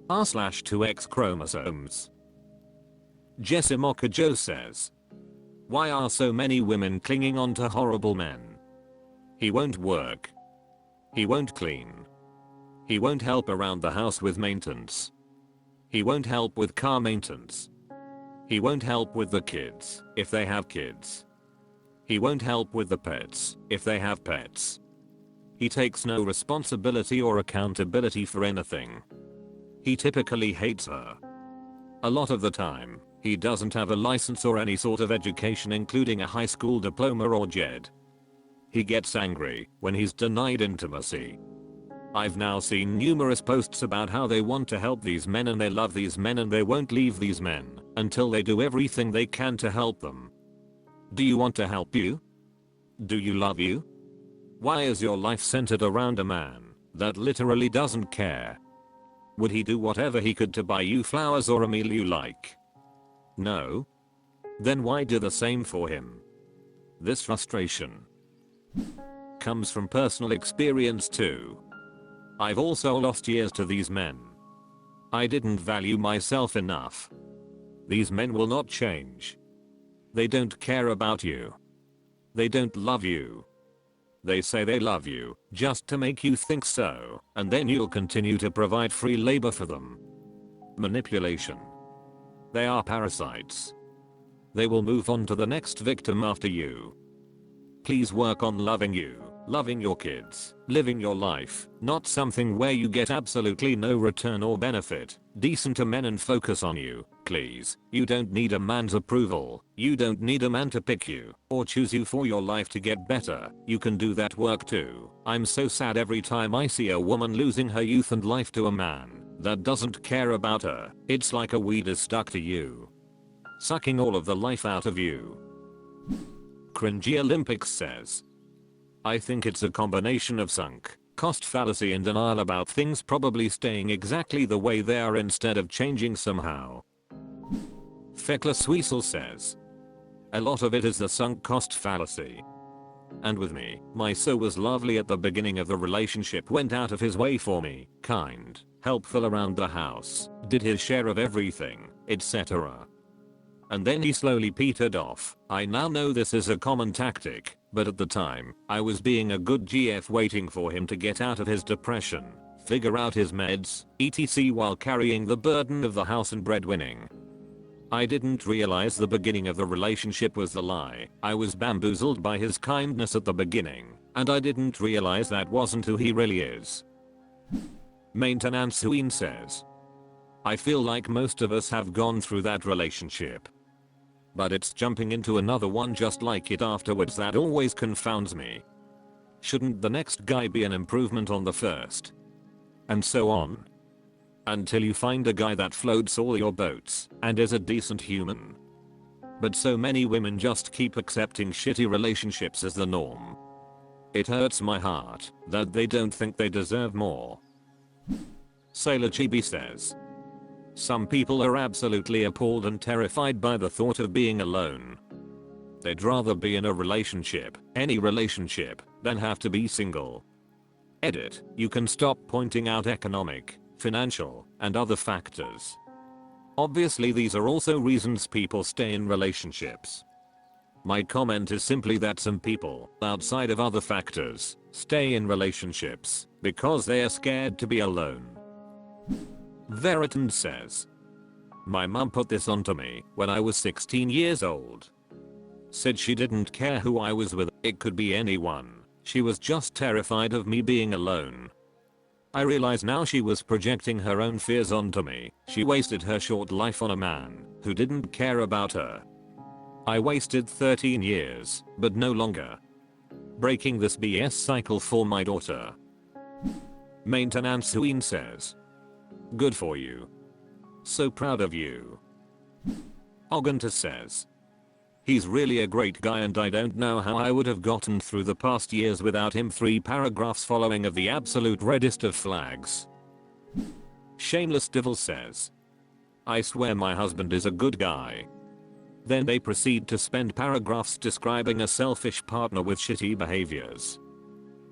r/2XChromosomes. Jessimoka Joe says, why are so many women clinging on to horrible men? He won't work. He won't clean. He won't help around the house with maintenance. He won't help with car maintenance. He won't help with the kids, if they have kids. He won't help with the pets, if they have pets. He takes no responsibility or accountability for anything. He typically hates her. A lot of the time, he doesn't have a license or any sort of education, including a high school diploma or JED. He gets angry when he's denied intimacy. I've now seen numerous posts about how they want to help these men and they love these men and they won't leave these men until they do everything they can to help them. Do you want to help you? Do you love you? Why is your life centered around a man that literally doesn't care? Would he do whatever he could to buy you flowers or a meal you like? No? Then why do the same for him? This frustration comes from personal experience too. I've also lost years to these men. I didn't value myself enough. These men will not change. They don't care about you. They don't love you. They say they love you just to make you think so, and then you'll continue to provide free labor for them. Manipulation. They are parasites. They will move on to the next victim after you. Please work on loving you, loving your kids, living your life, not something where you get absolutely no return or benefit. Decent to men and focus on you, please. You don't need a man's approval. You don't need a man to pick you or choose you for your life to get better. You can do that work too. I'm so sad every time I see a woman losing her youth and life to a man that doesn't care about her. It's like a weed is stuck to you, sucking all of the life out of you. Cringy Olympics says, I think it's a combination of sunk cost fallacy and denial about things probably staying exactly the way they are instead of changing somehow. Fekla Sweesel says, a lot of it is the sunk cost fallacy. And with me, my so was lovely at the beginning of the relationship, went out of his way for me, kind, helpful around the house, did his share of everything, etc. And then he slowly petered off. I now know this is a common tactic, but at the time, I was being a good GF waiting for him to get out of his depression, figure out his meds, etc. while carrying the burden of the house and breadwinning. I didn't realize the beginning of the relationship was the lie. I was bamboozled by his kindness at the beginning, and I didn't realize that wasn't who he really is. Maintenance Queen says, I feel like most of us have gone through that relationship, but it's jumping into another one just like it afterwards that always confounds me. Shouldn't the next guy be an improvement on the first? And so on. Until you find a guy that floats all your boats and is a decent human. But so many women just keep accepting shitty relationships as the norm. It hurts my heart that they don't think they deserve more. Sailor Chibi says, some people are absolutely appalled and terrified by the thought of being alone. They'd rather be in a relationship, any relationship, than have to be single. Edit, you can stop pointing out economic, financial, and other factors. Obviously these are also reasons people stay in relationships. My comment is simply that some people, outside of other factors, stay in relationships because they are scared to be alone. Veritan says, my mum put this onto me when I was 16 years old. Said she didn't care who I was with, it could be anyone. She was just terrified of me being alone. I realize now she was projecting her own fears onto me. She wasted her short life on a man who didn't care about her. I wasted 13 years, but no longer. Breaking this BS cycle for my daughter. Maintenance Queen says, good for you. So proud of you. Oganta says, he's really a great guy and I don't know how I would have gotten through the past years without him. 3 paragraphs following of the absolute reddest of flags. Shameless Devil says, I swear my husband is a good guy. Then they proceed to spend paragraphs describing a selfish partner with shitty behaviors.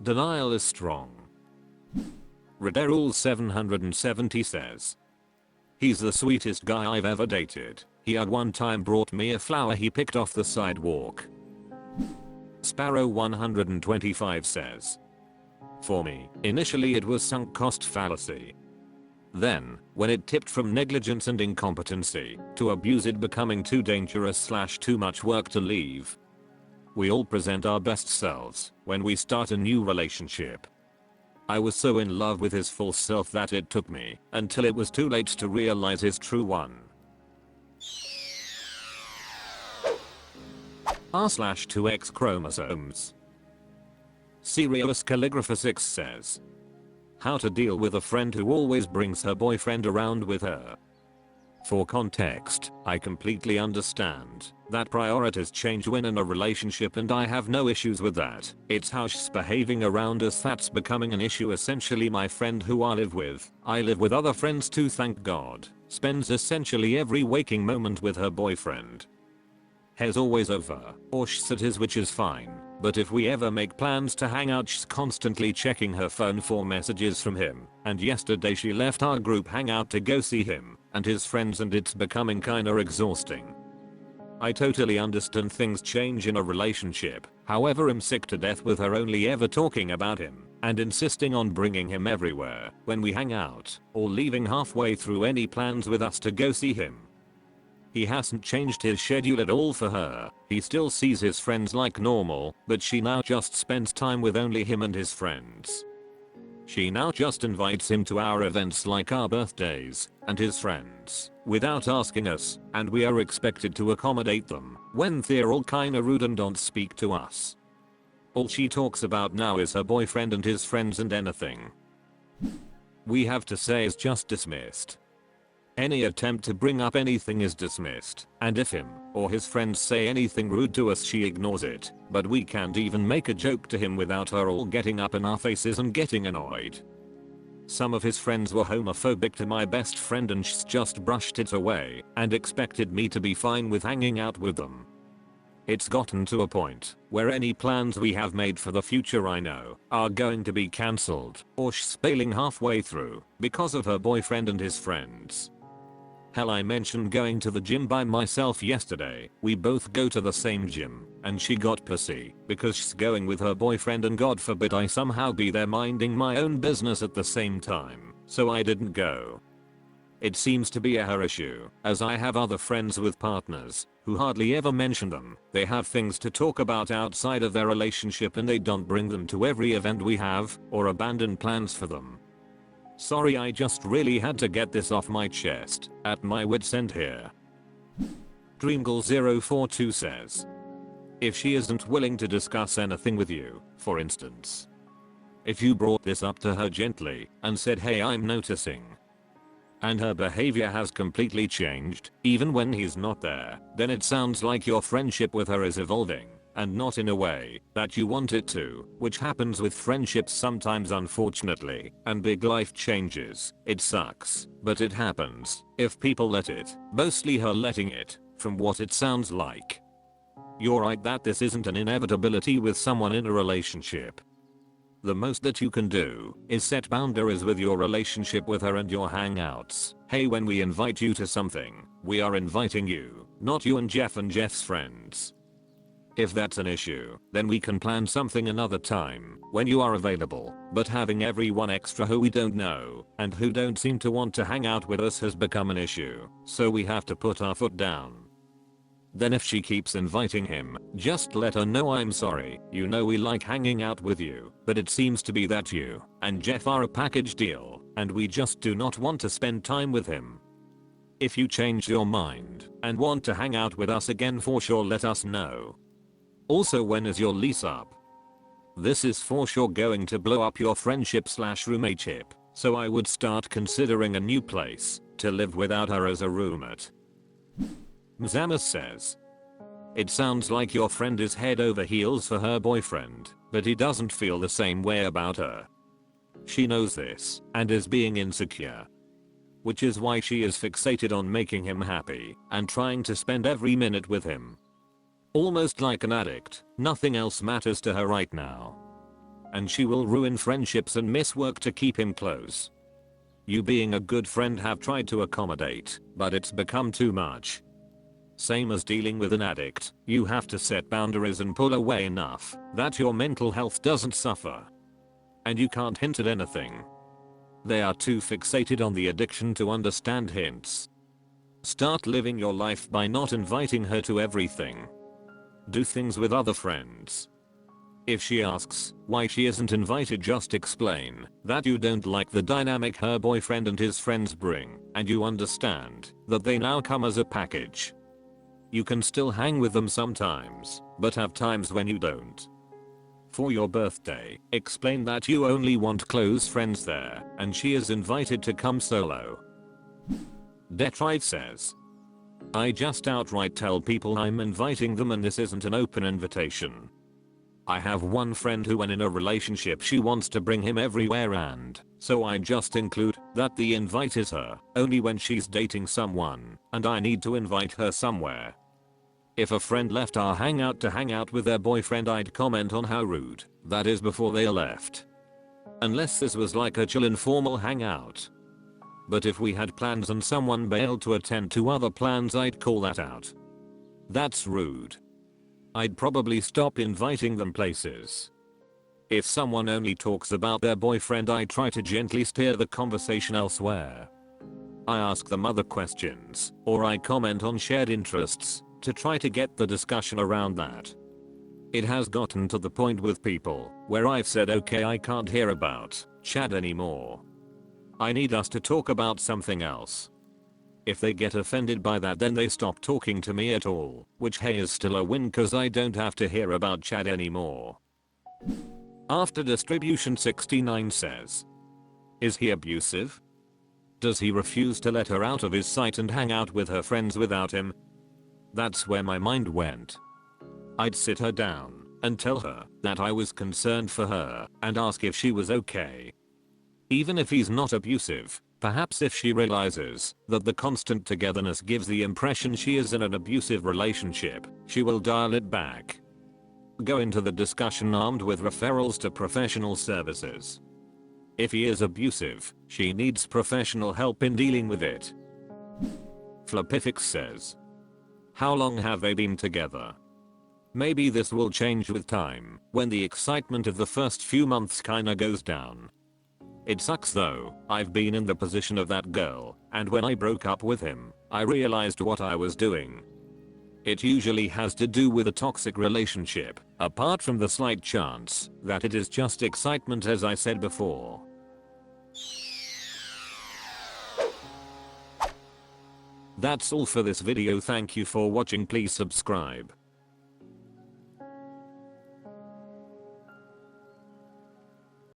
Denial is strong. Rederul 770 says, He's the sweetest guy I've ever dated. He had one time brought me a flower he picked off the sidewalk. Sparrow 125 says, for me, initially it was sunk cost fallacy. Then, when it tipped from negligence and incompetency to abuse, it becoming too dangerous / too much work to leave. We all present our best selves when we start a new relationship. I was so in love with his full self that it took me until it was too late to realize his true one. r/2XChromosomes. Serious Calligrapher 6 says, how to deal with a friend who always brings her boyfriend around with her. For context, I completely understand that priorities change when in a relationship, and I have no issues with that. It's how she's behaving around us that's becoming an issue. Essentially, my friend who I live with other friends too, thank God, spends essentially every waking moment with her boyfriend. He's always over, or she's at his, which is fine. But if we ever make plans to hang out, she's constantly checking her phone for messages from him, and yesterday she left our group hangout to go see him and his friends, and it's becoming kinda exhausting. I totally understand things change in a relationship, however I'm sick to death with her only ever talking about him and insisting on bringing him everywhere when we hang out, or leaving halfway through any plans with us to go see him. He hasn't changed his schedule at all for her. He still sees his friends like normal, but she now just spends time with only him and his friends. She now just invites him to our events like our birthdays and his friends without asking us, and we are expected to accommodate them when they're all kinda rude and don't speak to us. All she talks about now is her boyfriend and his friends, and anything we have to say is just dismissed. Any attempt to bring up anything is dismissed, and if him or his friends say anything rude to us, she ignores it, but we can't even make a joke to him without her all getting up in our faces and getting annoyed. Some of his friends were homophobic to my best friend, and she's just brushed it away and expected me to be fine with hanging out with them. It's gotten to a point where any plans we have made for the future I know are going to be cancelled, or she's bailing halfway through because of her boyfriend and his friends. Hell, I mentioned going to the gym by myself yesterday. We both go to the same gym, and she got pissy because she's going with her boyfriend, and God forbid I somehow be there minding my own business at the same time, so I didn't go. It seems to be a her issue, as I have other friends with partners who hardly ever mention them. They have things to talk about outside of their relationship, and they don't bring them to every event we have or abandon plans for them. Sorry, I just really had to get this off my chest. At my wit's end here. Dreamgirl042 says, if she isn't willing to discuss anything with you, for instance, if you brought this up to her gently and said, hey, I'm noticing, and her behavior has completely changed even when he's not there, then it sounds like your friendship with her is evolving, and not in a way that you want it to, which happens with friendships sometimes, unfortunately, and big life changes. It sucks, but it happens if people let it, mostly her letting it, from what it sounds like. You're right that this isn't an inevitability with someone in a relationship. The most that you can do is set boundaries with your relationship with her and your hangouts. Hey, when we invite you to something, we are inviting you, not you and Jeff's friends. If that's an issue, then we can plan something another time when you are available, but having everyone extra who we don't know and who don't seem to want to hang out with us has become an issue, so we have to put our foot down. Then if she keeps inviting him, just let her know, I'm sorry, you know we like hanging out with you, but it seems to be that you and Jeff are a package deal, and we just do not want to spend time with him. If you change your mind and want to hang out with us again, for sure let us know. Also, when is your lease up? This is for sure going to blow up your friendship/roommateship, so I would start considering a new place to live without her as a roommate. Mzamas says, it sounds like your friend is head over heels for her boyfriend, but he doesn't feel the same way about her. She knows this and is being insecure, which is why she is fixated on making him happy and trying to spend every minute with him. Almost like an addict, nothing else matters to her right now. And she will ruin friendships and miss work to keep him close. You being a good friend have tried to accommodate, but it's become too much. Same as dealing with an addict, you have to set boundaries and pull away enough that your mental health doesn't suffer. And you can't hint at anything. They are too fixated on the addiction to understand hints. Start living your life by not inviting her to everything. Do things with other friends. If she asks why she isn't invited, just explain that you don't like the dynamic her boyfriend and his friends bring, and you understand that they now come as a package. You can still hang with them sometimes, but have times when you don't. For your birthday, explain that you only want close friends there, and she is invited to come solo. Detrive says, I just outright tell people I'm inviting them and this isn't an open invitation. I have one friend who, when in a relationship, she wants to bring him everywhere, and so I just include that the invite is her only when she's dating someone and I need to invite her somewhere. If a friend left our hangout to hang out with their boyfriend, I'd comment on how rude that is before they left. Unless this was like a chill informal hangout. But if we had plans and someone bailed to attend to other plans, I'd call that out. That's rude. I'd probably stop inviting them places. If someone only talks about their boyfriend, I try to gently steer the conversation elsewhere. I ask them other questions, or I comment on shared interests to try to get the discussion around that. It has gotten to the point with people where I've said, okay, I can't hear about Chad anymore. I need us to talk about something else. If they get offended by that, then they stop talking to me at all, which, hey, is still a win cause I don't have to hear about Chad anymore. After Distribution 69 says, is he abusive? Does he refuse to let her out of his sight and hang out with her friends without him? That's where my mind went. I'd sit her down and tell her that I was concerned for her and ask if she was okay. Even if he's not abusive, perhaps if she realizes that the constant togetherness gives the impression she is in an abusive relationship, she will dial it back. Go into the discussion armed with referrals to professional services. If he is abusive, she needs professional help in dealing with it. Flapifix says, how long have they been together? Maybe this will change with time, when the excitement of the first few months kinda goes down. It sucks though, I've been in the position of that girl, and when I broke up with him, I realized what I was doing. It usually has to do with a toxic relationship, apart from the slight chance that it is just excitement, as I said before. That's all for this video. Thank you for watching. Please subscribe.